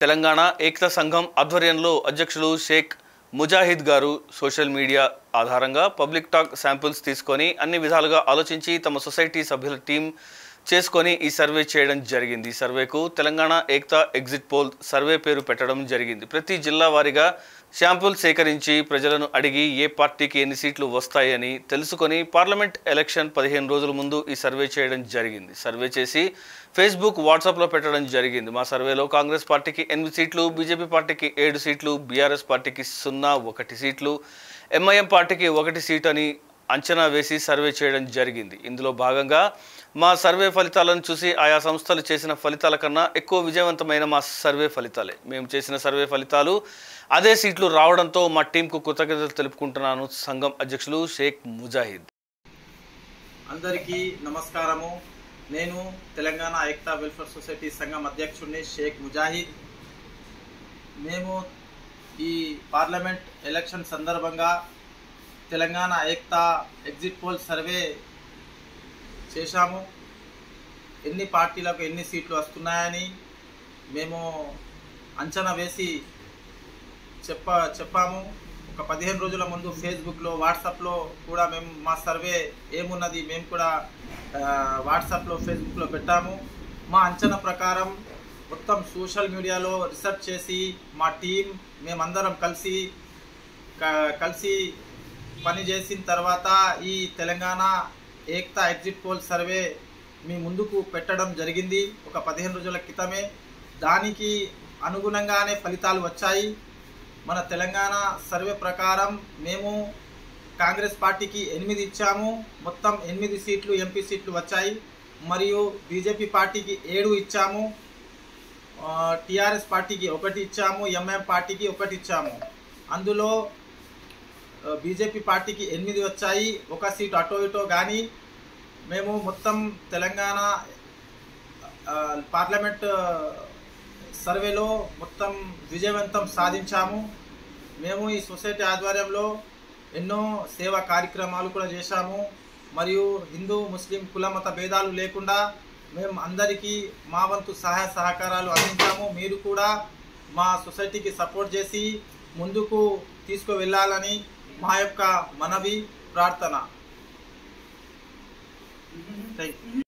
తెలంగాణ ఏకతా సంఘం ఆధ్వర్యంలో అధ్యక్షులు షేక్ ముజాహిద్ గారు సోషల్ మీడియా ఆధారంగా పబ్లిక్ టాక్ శాంపిల్స్ తీసుకొని అన్ని విధాలుగా ఆలోచించి తమ సొసైటీ సభ్యుల టీం చేసుకొని ఈ సర్వే చేయడం జరిగింది. ఈ సర్వేకు తెలంగాణ ఏకతా ఎగ్జిట్ పోల్ సర్వే పేరు పెట్టడం జరిగింది. ప్రతి జిల్లా వారీగా శాంపుల్ సేకరించి ప్రజలను అడిగి ఏ పార్టీకి ఎన్ని సీట్లు వస్తాయని తెలుసుకొని పార్లమెంట్ ఎలక్షన్ 15 రోజుల ముందు ఈ సర్వే చేయడం జరిగింది. సర్వే చేసి ఫేస్బుక్, వాట్సాప్లో పెట్టడం జరిగింది. మా సర్వేలో కాంగ్రెస్ పార్టీకి 8 సీట్లు, బీజేపీ పార్టీకి 7 సీట్లు, బీఆర్ఎస్ పార్టీకి 1 సీట్లు, ఎంఐఎం పార్టీకి 1 సీటు అని అంచనా వేసి సర్వే చేయడం జరిగింది. ఇందులో భాగంగా మా సర్వే ఫలితాలను చూసి ఆయా సంస్థలు చేసిన ఫలితాల కన్నా ఎక్కువ విజయవంతమైన మా సర్వే ఫలితాలే. మేము చేసిన సర్వే ఫలితాలు అదే సీట్లు రావడంతో మా టీంకు కృతజ్ఞతలు తెలుపుకుంటున్నాను. సంఘం అధ్యక్షులు షేక్ ముజాహిద్. అందరికీ నమస్కారము. నేను తెలంగాణ ఏకతా వెల్ఫేర్ సొసైటీ సంఘం అధ్యక్షుడిని షేక్ ముజాహిద్. మేము ఈ పార్లమెంట్ ఎలక్షన్ సందర్భంగా తెలంగాణ ఏకతా ఎగ్జిట్ పోల్ సర్వే చేశాము. ఎన్ని పార్టీలకు ఎన్ని సీట్లు వస్తున్నాయని మేము అంచనా వేసి చెప్పాము. ఒక 15 రోజుల ముందు ఫేస్బుక్లో, వాట్సాప్లో కూడా మేము మా సర్వే ఏమున్నది మేము కూడా వాట్సాప్లో, ఫేస్బుక్లో పెట్టాము. మా అంచనా ప్రకారం మొత్తం సోషల్ మీడియాలో రీసెర్చ్ చేసి మా టీం మేమందరం కలిసి పని చేసిన తర్వాత ఈ తెలంగాణ ఏకతా ఎగ్జిట్ పోల్ సర్వే మీ ముందుకు పెట్టడం జరిగింది ఒక 15 రోజుల క్రితమే. దానికి అనుగుణంగానే ఫలితాలు వచ్చాయి. మన తెలంగాణ సర్వే ప్రకారం మేము కాంగ్రెస్ పార్టీకి 8 ఇచ్చాము. మొత్తం 8 సీట్లు ఎంపీ సీట్లు వచ్చాయి. మరియు బీజేపీ పార్టీకి 7 ఇచ్చాము, టీఆర్ఎస్ పార్టీకి 1 ఇచ్చాము, ఎంఐఎం పార్టీకి 1 ఇచ్చాము. అందులో బీజేపీ పార్టీకి 8 వచ్చాయి, 1 సీటు అటో ఇటో. కానీ మేము మొత్తం తెలంగాణ పార్లమెంట్ సర్వేలో మొత్తం విజయవంతం సాధించాము. మేము ఈ సొసైటీ ఆధ్వర్యంలో ఎన్నో సేవా కార్యక్రమాలు కూడా చేశాము. మరియు హిందూ, ముస్లిం, కుల మత భేదాలు లేకుండా మేము అందరికీ మా వంతు సహాయ సహకారాలు అందించాము. మీరు కూడా మా సొసైటీకి సపోర్ట్ చేసి ముందుకు తీసుకువెళ్ళాలని మా యొక్క మనవి, ప్రార్థన. Thank you.